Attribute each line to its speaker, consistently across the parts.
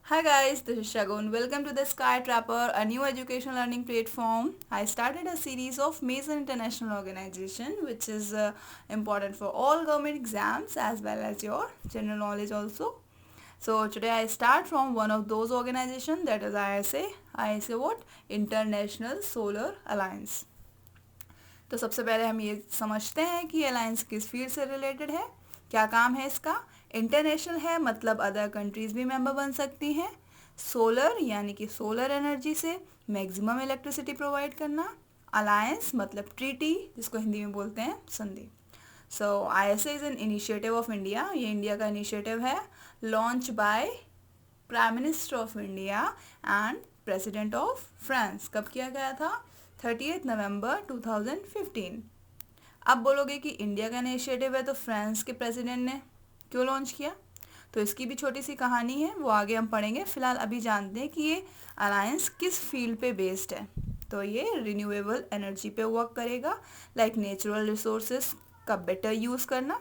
Speaker 1: Hi guys, this is Shagun. Welcome to the Sky Trapper, a new educational learning platform. I started a series of major international organization which is important for all government exams as well as your general knowledge also. So today I start from one of those organizations, that is ISA. ISA what? International Solar Alliance. तो सबसे पहले हम ये समझते हैं कि alliance किस field से रिलेटेड है, क्या काम है इसका। इंटरनेशनल है मतलब अदर कंट्रीज भी मेंबर बन सकती हैं। सोलर यानी कि सोलर एनर्जी से मैक्सिमम इलेक्ट्रिसिटी प्रोवाइड करना। अलायंस मतलब ट्रीटी, जिसको हिंदी में बोलते हैं संधि। सो ISA is an initiative of India, ये इंडिया का इनिशिएटिव है, launch by prime minister of India and president of France. कब किया गया था? 30 नवंबर 2015। अब बोलोगे कि इंडिया का इनिशिएटिव है तो फ्रांस के प्रेसिडेंट ने क्यों लॉन्च किया, तो इसकी भी छोटी सी कहानी है, वो आगे हम पढ़ेंगे। फिलहाल अभी जानते हैं कि ये अलायंस किस फील्ड पे बेस्ड है। तो ये रिन्यूएबल एनर्जी पे वर्क करेगा, लाइक नेचुरल रिसोर्सेस का बेटर यूज़ करना।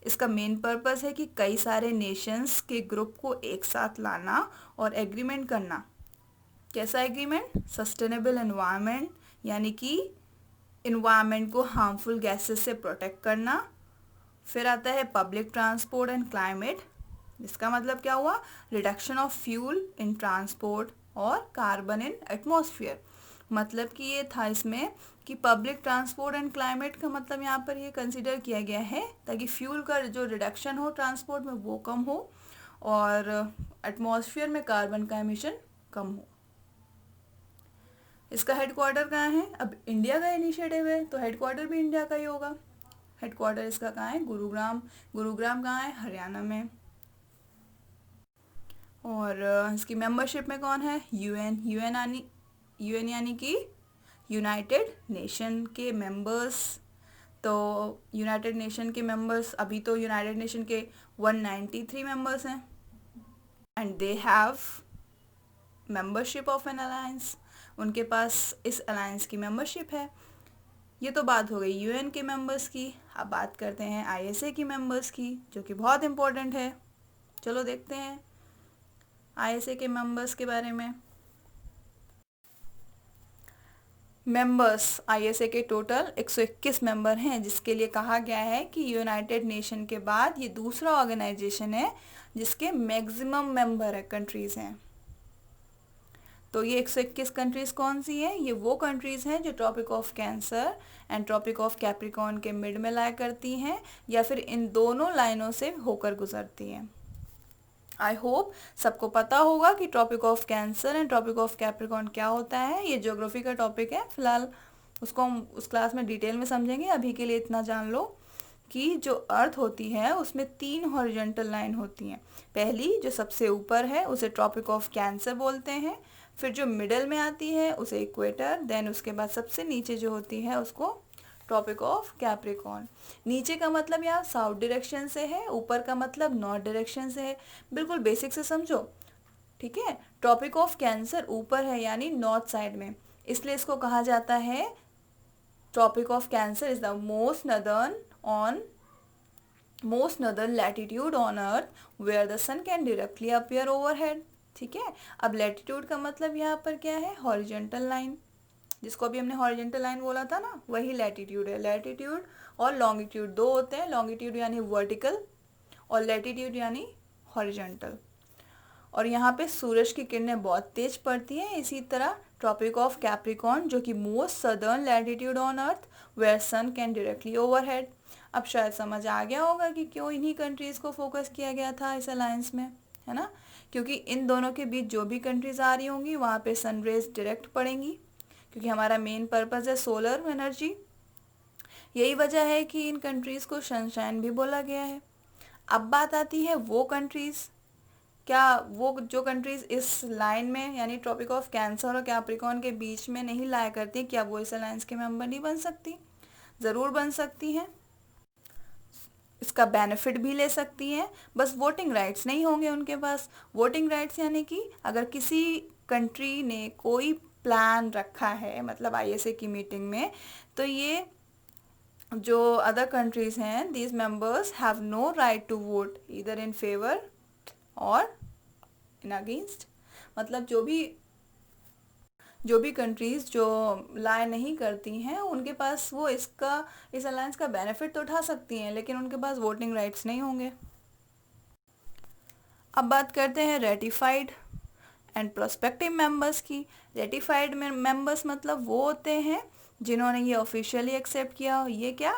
Speaker 1: इसका मेन पर्पस है कि कई सारे नेशंस के ग्रुप को एक साथ लाना और एग्रीमेंट करना। कैसा एग्रीमेंट? सस्टेनेबल एनवायरनमेंट, यानी कि इन्वायरमेंट को हार्मफुल गैसेस से प्रोटेक्ट करना। फिर आता है पब्लिक ट्रांसपोर्ट एंड क्लाइमेट, इसका मतलब क्या हुआ? Reduction of fuel in transport और कार्बन इन एटमॉस्फेयर। मतलब कि ये था इसमें कि पब्लिक ट्रांसपोर्ट एंड क्लाइमेट का मतलब यहाँ पर ये कंसिडर किया गया है ताकि फ्यूल का जो रिडक्शन हो ट्रांसपोर्ट में वो कम हो और एटमॉस्फेयर में कार्बन का एमिशन कम हो। इसका हेडक्वार्टर कहाँ है? अब इंडिया का इनिशिएटिव है तो हेडक्वार्टर भी इंडिया का ही होगा। हेडक्वार्टर इसका कहाँ है? गुरुग्राम। गुरुग्राम कहाँ है? हरियाणा में। और इसकी मेंबरशिप में कौन है? यूएन यानी कि यूनाइटेड नेशन के मेंबर्स। तो यूनाइटेड नेशन के मेंबर्स, अभी तो यूनाइटेड नेशन के 193 मेंबर्स हैं and they have membership of N alliance. उनके पास इस अलायंस की मेंबरशिप है। ये तो बात हो गई यूएन के मेंबर्स की। अब बात करते हैं आईएसए की मेंबर्स की, जो कि बहुत इम्पोर्टेंट है। चलो देखते हैं आईएसए के मेंबर्स के बारे में। मेंबर्स आईएसए के टोटल 121 मेंबर हैं, जिसके लिए कहा गया है कि यूनाइटेड नेशन के बाद ये दूसरा ऑर्गेनाइजेशन है जिसके मैक्सिमम मेंबर है कंट्रीज़ हैं। तो ये 121 कंट्रीज़ कौन सी हैं? ये वो कंट्रीज़ हैं जो Tropic of Cancer and Tropic of Capricorn के मिड में लाया करती हैं या फिर इन दोनों लाइनों से होकर गुजरती हैं। आई होप सबको पता होगा कि Tropic of Cancer and Tropic of Capricorn क्या होता है। ये ज्योग्राफी का टॉपिक है, फिलहाल उसको हम उस क्लास में डिटेल में समझेंगे। अभी के लिए इतना जान लो कि जो अर्थ होती है उसमें 3 हॉरिजॉन्टल लाइन होती हैं। पहली जो सबसे ऊपर है उसे ट्रॉपिक ऑफ कैंसर बोलते हैं, फिर जो मिडल में आती है उसे इक्वेटर, देन उसके बाद सबसे नीचे जो होती है उसको ट्रॉपिक ऑफ कैप्रिकॉर्न। नीचे का मतलब यहाँ साउथ डायरेक्शन से है, ऊपर का मतलब नॉर्थ डायरेक्शन से है। बिल्कुल बेसिक से समझो, ठीक है। ट्रॉपिक ऑफ कैंसर ऊपर है यानी नॉर्थ साइड में, इसलिए इसको कहा जाता है Tropic of Cancer is the most northern latitude on earth where the sun can directly appear overhead. ठीक है। अब लैटिट्यूड का मतलब यहाँ पर क्या है? हॉरिजॉन्टल लाइन, जिसको अभी हमने हॉरिजॉन्टल लाइन बोला था ना, वही लैटिट्यूड है। लैटिट्यूड और लॉन्गिट्यूड दो होते हैं, लॉन्गिट्यूड यानी वर्टिकल और लैटिट्यूड यानी हॉरिजॉन्टल। और यहाँ पे सूरज की किरणें बहुत तेज पड़ती हैं। इसी तरह ट्रॉपिक ऑफ कैप्रिकॉर्न जो कि most southern latitude on earth where sun can directly overhead. अब शायद समझ आ गया होगा कि क्यों इन्हीं कंट्रीज़ को फोकस किया गया था इस अलायंस में, है ना? क्योंकि इन दोनों के बीच जो भी कंट्रीज़ आ रही होंगी वहाँ पे सन रेज डायरेक्ट पड़ेंगी, क्योंकि हमारा मेन पर्पज़ है सोलर एनर्जी। यही वजह है कि इन कंट्रीज़ को सनशाइन भी बोला गया है। अब बात आती है वो कंट्रीज़, क्या वो जो कंट्रीज़ इस लाइन में यानी ट्रॉपिक ऑफ कैंसर और कैप्रिकॉर्न के बीच में नहीं लाया करती, क्या वो इस अलायंस के मेंबर नहीं बन सकती? ज़रूर बन सकती हैं, इसका बेनिफिट भी ले सकती हैं, बस वोटिंग राइट्स नहीं होंगे उनके पास। वोटिंग राइट्स यानी कि अगर किसी कंट्री ने कोई प्लान रखा है, मतलब आईएसए की मीटिंग में, तो ये जो अदर कंट्रीज़ हैं, these members have no right to vote either in favour और इन अगेंस्ट, मतलब जो भी कंट्रीज जो लाई नहीं करती हैं उनके पास वो इस अलायंस का बेनिफिट तो उठा सकती हैं, लेकिन उनके पास वोटिंग राइट्स नहीं होंगे। अब बात करते हैं रेटिफाइड एंड प्रोस्पेक्टिव मेंबर्स की। रेटिफाइड मेंबर्स मतलब वो होते हैं जिन्होंने ये ऑफिशियली एक्सेप्ट किया हो, ये क्या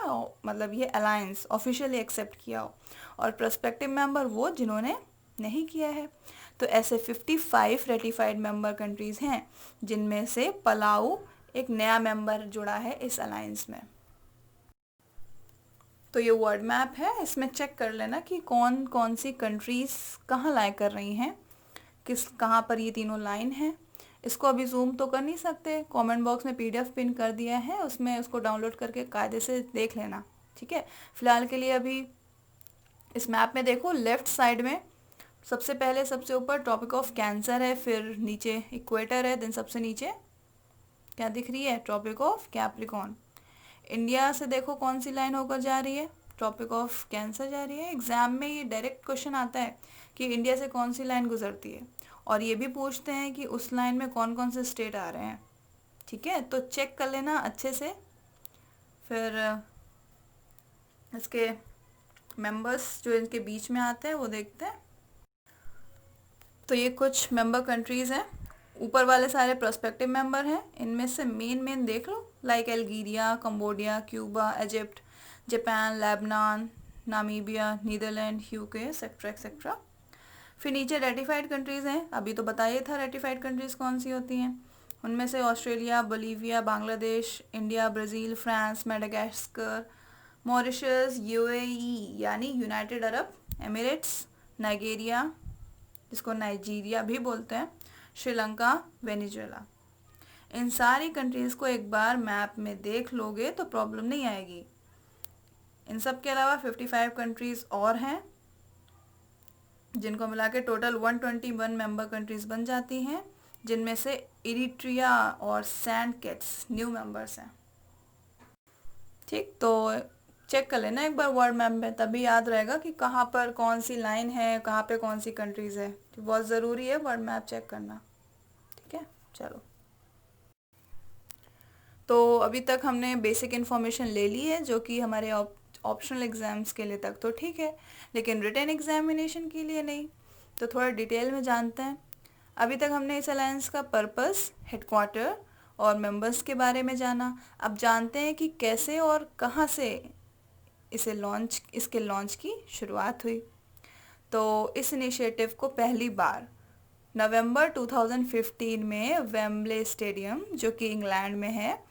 Speaker 1: मतलब ये अलायंस ऑफिशियली एक्सेप्ट किया हो, और प्रोस्पेक्टिव मेंबर वो जिन्होंने नहीं किया है। तो ऐसे 55 रेटिफाइड मेंबर कंट्रीज़ हैं, जिनमें से पलाऊ एक नया मेंबर जुड़ा है इस अलायंस में। तो ये वर्ड मैप है, इसमें चेक कर लेना कि कौन कौन सी कंट्रीज़ कहाँ लाई कर रही हैं, कहाँ पर ये तीनों लाइन हैं। इसको अभी जूम तो कर नहीं सकते, कमेंट बॉक्स में पीडीएफ पिन कर दिया है, उसमें उसको डाउनलोड करके कायदे से देख लेना, ठीक है। फिलहाल के लिए अभी इस मैप में देखो, लेफ्ट साइड में सबसे पहले सबसे ऊपर ट्रॉपिक ऑफ कैंसर है, फिर नीचे इक्वेटर है, देन सबसे नीचे क्या दिख रही है, ट्रॉपिक ऑफ कैप्रिकॉर्न। इंडिया से देखो कौन सी लाइन होकर जा रही है, ट्रॉपिक ऑफ कैंसर जा रही है। एग्जाम में ये डायरेक्ट क्वेश्चन आता है कि इंडिया से कौन सी लाइन गुजरती है, और ये भी पूछते हैं कि उस लाइन में कौन कौन से स्टेट आ रहे हैं, ठीक है। तो चेक कर लेना अच्छे से, फिर इसके मेंबर्स जो इनके बीच में आते हैं वो देखते हैं। तो ये कुछ मेंबर कंट्रीज़ हैं, ऊपर वाले सारे प्रोस्पेक्टिव मेंबर हैं, इनमें से मेन देख लो, like Algeria, Cambodia, Cuba, Egypt, Japan, Lebanon, Namibia, Netherland, UK, etcetera etcetera. फिर नीचे रेटिफाइड कंट्रीज़ हैं, अभी तो बताया था रेटिफाइड कंट्रीज़ कौन सी होती हैं। उनमें से Australia, Bolivia, Bangladesh, India, Brazil, France, Madagascar, Mauritius, UAE यानी यूनाइटेड अरब एमिरेट्स, नाइजीरिया जिसको नाइजीरिया भी बोलते हैं, श्रीलंका, वेनेजुएला। इन सारी कंट्रीज़ को एक बार मैप में देख लोगे तो प्रॉब्लम नहीं आएगी। इन सब के अलावा 55 कंट्रीज़ और हैं, जिनको मिला के टोटल 121 मेंबर कंट्रीज़ बन जाती हैं, जिनमें से इरिट्रिया और सैंड किट्स न्यू मेंबर्स हैं, ठीक। तो चेक कर लेना एक बार वर्ल्ड मैप में, तभी याद रहेगा कि कहाँ पर कौन सी लाइन है, कहाँ पे कौन सी कंट्रीज़ है। तो बहुत ज़रूरी है वर्ल्ड मैप चेक करना, ठीक है। चलो, तो अभी तक हमने बेसिक इन्फॉर्मेशन ले ली है, जो कि हमारे ऑप्शनल एग्ज़ाम्स के लिए तक तो ठीक है, लेकिन रिटन एग्जामिनेशन के लिए नहीं। तो थोड़ा डिटेल में जानते हैं। अभी तक हमने इस अलायंस का पर्पस, हेडक्वार्टर और मेंबर्स के बारे में जाना। अब जानते हैं कि कैसे और कहाँ से इसके लॉन्च की शुरुआत हुई। तो इस इनिशिएटिव को पहली बार नवंबर 2015 में वेम्बले स्टेडियम, जो कि इंग्लैंड में है,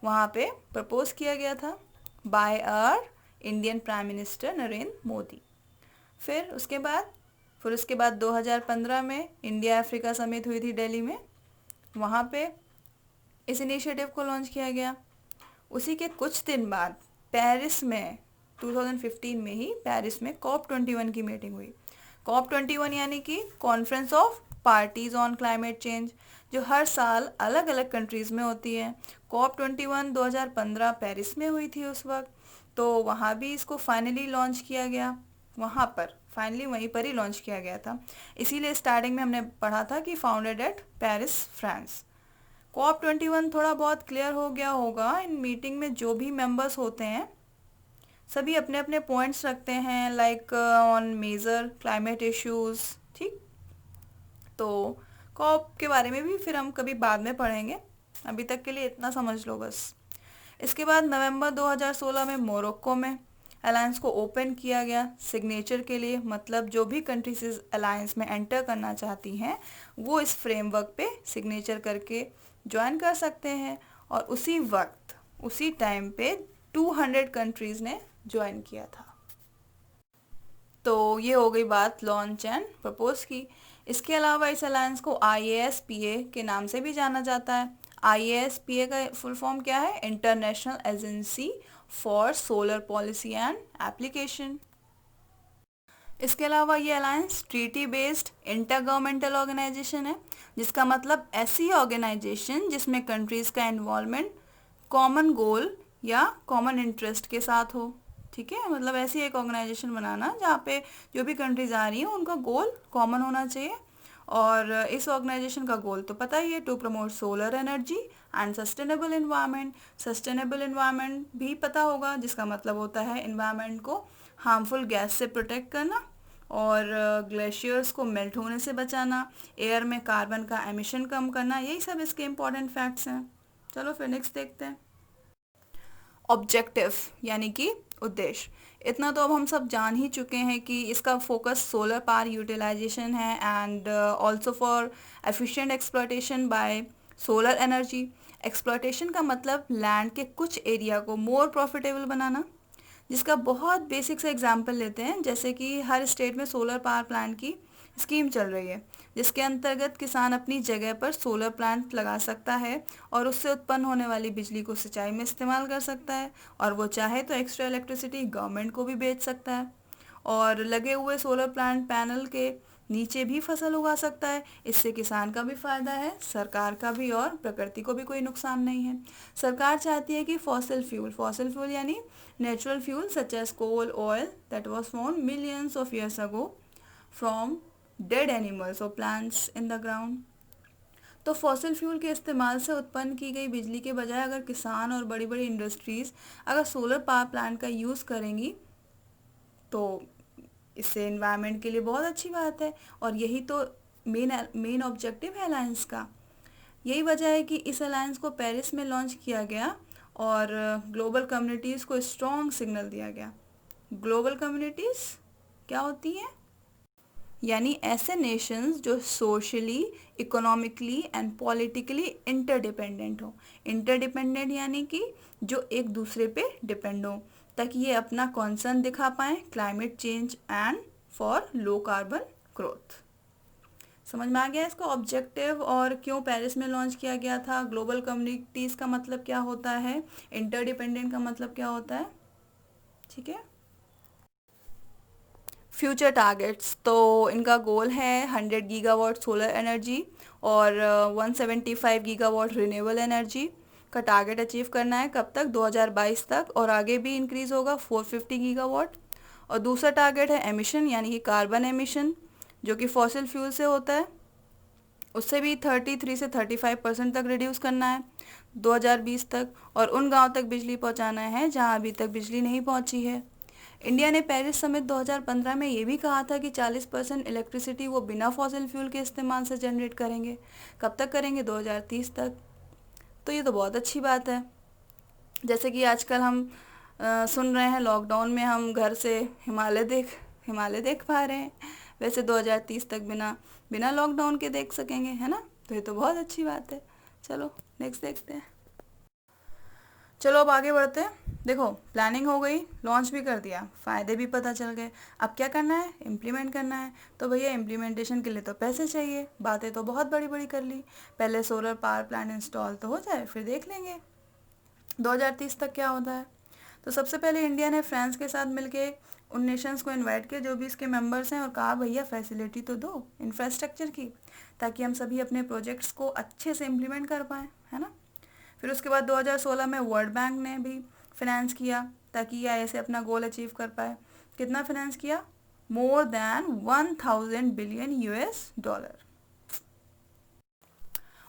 Speaker 1: वहाँ पे प्रपोज किया गया था by our Indian prime minister Narendra Modi. फिर उसके बाद 2015 में इंडिया अफ्रीका समिट हुई थी दिल्ली में, वहाँ पे इस इनिशिएटिव को लॉन्च किया गया। उसी के कुछ दिन बाद पेरिस में 2015 में ही पेरिस में COP21 की मीटिंग हुई। COP21 यानी कि conference of parties on climate change, जो हर साल अलग अलग कंट्रीज़ में होती है। COP21 2015 पेरिस में हुई थी उस वक्त, तो वहाँ भी इसको फाइनली लॉन्च किया गया, वहीं पर ही लॉन्च किया गया था। इसीलिए स्टार्टिंग में हमने पढ़ा था कि founded eight Paris, France. COP21 थोड़ा बहुत क्लियर हो गया होगा। इन मीटिंग में जो भी मेंबर्स होते हैं सभी अपने अपने पॉइंट्स रखते हैं, like on major climate issues, ठीक। तो कॉप के बारे में भी फिर हम कभी बाद में पढ़ेंगे, अभी तक के लिए इतना समझ लो बस। इसके बाद नवंबर 2016 में मोरक्को में अलायंस को ओपन किया गया सिग्नेचर के लिए, मतलब जो भी कंट्रीज इस अलायंस में एंटर करना चाहती हैं वो इस फ्रेमवर्क पे सिग्नेचर करके ज्वाइन कर सकते हैं। और उसी टाइम पे 200 कंट्रीज़ ने ज्वाइन किया था। तो ये हो गई बात लॉन्च एंड प्रपोज की। इसके अलावा इस अलायंस को IASPA के नाम से भी जाना जाता है। IASPA का फुल फॉर्म क्या है? International Agency for Solar Policy and Application. इसके अलावा ये alliance treaty based intergovernmental organisation है, जिसका मतलब ऐसी ऑर्गेनाइजेशन जिसमें कंट्रीज़ का इन्वॉल्वमेंट कॉमन गोल या कॉमन इंटरेस्ट के साथ हो, ठीक है। मतलब ऐसी एक ऑर्गेनाइजेशन बनाना जहाँ पे जो भी कंट्रीज आ रही हैं उनका गोल कॉमन होना चाहिए और इस ऑर्गेनाइजेशन का गोल तो पता ही है, to promote solar energy and sustainable environment. Sustainable environment भी पता होगा, जिसका मतलब होता है इन्वायरमेंट को हार्मफुल गैस से प्रोटेक्ट करना और ग्लेशियर्स को मेल्ट होने से बचाना, एयर में कार्बन का एमिशन कम करना, यही सब इसके इम्पोर्टेंट फैक्ट्स हैं। चलो फिर नेक्स्ट देखते हैं। ऑब्जेक्टिव यानी कि उद्देश्य। इतना तो अब हम सब जान ही चुके हैं कि इसका फोकस सोलर पावर यूटिलाइजेशन है and also for efficient exploitation bye solar energy. Exploitation का मतलब लैंड के कुछ एरिया को मोर प्रॉफिटेबल बनाना, जिसका बहुत बेसिक सा एग्जांपल लेते हैं। जैसे कि हर स्टेट में सोलर पावर प्लांट की स्कीम चल रही है, जिसके अंतर्गत किसान अपनी जगह पर सोलर प्लांट लगा सकता है और उससे उत्पन्न होने वाली बिजली को सिंचाई में इस्तेमाल कर सकता है, और वो चाहे तो एक्स्ट्रा इलेक्ट्रिसिटी गवर्नमेंट को भी बेच सकता है, और लगे हुए सोलर प्लांट पैनल के नीचे भी फसल उगा सकता है। इससे किसान का भी फायदा है, सरकार का भी, और प्रकृति को भी कोई नुकसान नहीं है। सरकार चाहती है कि फॉसिल फ्यूल यानी natural fuel such as coal, oil that was found millions of years ago from dead animals और प्लांट्स इन द ग्राउंड। तो फॉसिल फ्यूल के इस्तेमाल से उत्पन्न की गई बिजली के बजाय अगर किसान और बड़ी बड़ी इंडस्ट्रीज अगर सोलर पावर प्लांट का यूज़ करेंगी तो इससे एनवायरनमेंट के लिए बहुत अच्छी बात है। और यही तो मेन ऑब्जेक्टिव है अलायंस का। यही वजह है कि इस अलायंस को पेरिस में लॉन्च किया गया और ग्लोबल कम्युनिटीज़ को स्ट्रॉन्ग सिग्नल दिया गया। ग्लोबल कम्युनिटीज़ क्या होती हैं? यानी ऐसे नेशंस जो socially, economically and politically interdependent हो। इंटरडिपेंडेंट यानी कि जो एक दूसरे पे डिपेंड हो, ताकि ये अपना कॉन्सर्न दिखा पाएँ climate change and for low carbon growth. समझ में आ गया इसका ऑब्जेक्टिव और क्यों पेरिस में लॉन्च किया गया था। ग्लोबल कम्युनिटीज़ का मतलब क्या होता है, इंटरडिपेंडेंट का मतलब क्या होता है, ठीक है। फ्यूचर टारगेट्स, तो इनका गोल है 100 गीगावाट सोलर एनर्जी और 175 गीगावाट रिन्यूएबल एनर्जी का टारगेट अचीव करना है। कब तक? 2022 तक, और आगे भी इंक्रीज होगा 450 गीगावाट। और दूसरा टारगेट है एमिशन यानी कि कार्बन एमिशन, जो कि फॉसिल फ्यूल से होता है, उससे भी 33 से 35% तक रिड्यूस करना है 2020 तक, और उन गांव तक बिजली पहुंचाना है जहां अभी तक बिजली नहीं पहुंची है। इंडिया ने पेरिस समिट 2015 में ये भी कहा था कि 40% इलेक्ट्रिसिटी वो बिना फॉसिल फ्यूल के इस्तेमाल से जनरेट करेंगे। कब तक करेंगे? 2030 तक। तो ये तो बहुत अच्छी बात है। जैसे कि आजकल हम सुन रहे हैं, लॉकडाउन में हम घर से हिमालय देख पा रहे हैं, वैसे 2030 तक बिना बिना लॉकडाउन के देख सकेंगे, है ना। तो ये तो बहुत अच्छी बात है। चलो नेक्स्ट देखते हैं। चलो अब आगे बढ़ते हैं। देखो, प्लानिंग हो गई, लॉन्च भी कर दिया, फ़ायदे भी पता चल गए। अब क्या करना है? इम्प्लीमेंट करना है। तो भैया इम्प्लीमेंटेशन के लिए तो पैसे चाहिए। बातें तो बहुत बड़ी बड़ी कर ली, पहले सोलर पावर प्लांट इंस्टॉल तो हो जाए, फिर देख लेंगे 2030 तक क्या होता है। तो सबसे पहले इंडिया ने फ्रांस के साथ मिलके उन नेशंस को इनवाइट किया जो भी इसके मेंबर्स हैं, और कहा भैया फैसिलिटी तो दो इंफ्रास्ट्रक्चर की, ताकि हम सभी अपने प्रोजेक्ट्स को अच्छे से इम्प्लीमेंट कर पाएँ, है ना। फिर उसके बाद 2016 में वर्ल्ड बैंक ने भी फिनेंस किया ताकि ये ऐसे अपना गोल अचीव कर पाए। कितना फिनेंस किया? More than 1000 billion US dollar.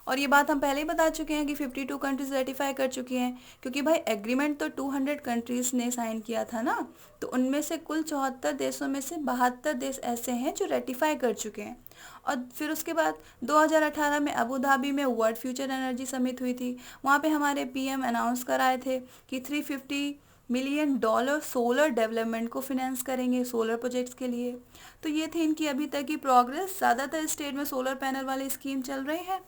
Speaker 1: और ये बात हम पहले ही बता चुके हैं कि 52 कंट्रीज रेटिफाई कर चुकी हैं, क्योंकि भाई एग्रीमेंट तो 200 कंट्रीज ने साइन किया था ना। तो उनमें से कुल 74 देशों में से 72 देश ऐसे हैं जो रेटिफाई कर चुके हैं। और फिर उसके बाद 2018 में अबू धाबी में वर्ल्ड फ्यूचर एनर्जी समिट हुई थी। वहाँ पे हमारे पीएम अनाउंस कराए थे कि $350 मिलियन सोलर डेवलपमेंट को फिनेंस करेंगे सोलर प्रोजेक्ट्स के लिए। तो ये थी इनकी अभी तक की प्रोग्रेस। ज़्यादातर स्टेट में सोलर पैनल वाली स्कीम चल रही है,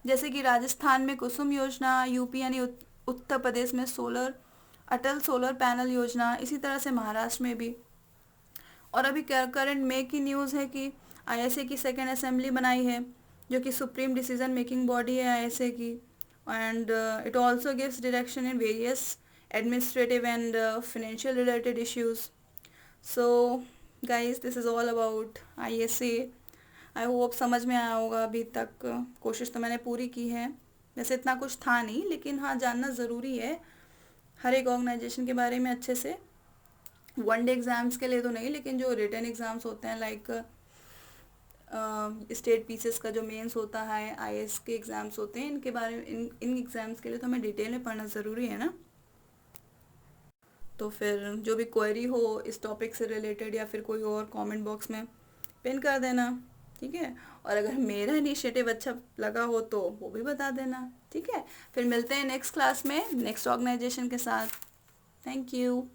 Speaker 1: जैसे कि राजस्थान में कुसुम योजना, यूपी यानी उत्तर प्रदेश में अटल सोलर पैनल योजना, इसी तरह से महाराष्ट्र में भी। और अभी करंट में की न्यूज़ है कि आईएसए की सेकेंड असेंबली बनाई है, जो कि सुप्रीम डिसीजन मेकिंग बॉडी है आईएसए की, and it also gives direction in various administrative and financial related issues. So guys, this is all about ISA. I hope समझ में आया होगा अभी तक। कोशिश तो मैंने पूरी की है। वैसे इतना कुछ था नहीं, लेकिन हाँ जानना ज़रूरी है हर एक ऑर्गेनाइजेशन के बारे में अच्छे से। वन डे एग्ज़ाम्स के लिए तो नहीं, लेकिन जो रिटन एग्ज़ाम्स होते हैं लाइक स्टेट पीसीएस का जो मेंस होता है, आईएएस के एग्ज़ाम्स होते हैं, इनके बारे में इन एग्ज़ाम्स के लिए तो हमें डिटेल में पढ़ना ज़रूरी है ना। तो फिर जो भी क्वेरी हो इस टॉपिक से रिलेटेड या फिर कोई और कमेंट बॉक्स में पिन कर देना, ठीक है। और अगर मेरा इनिशिएटिव अच्छा लगा हो तो वो भी बता देना, ठीक है। फिर मिलते हैं नेक्स्ट क्लास में नेक्स्ट ऑर्गेनाइजेशन के साथ। Thank you.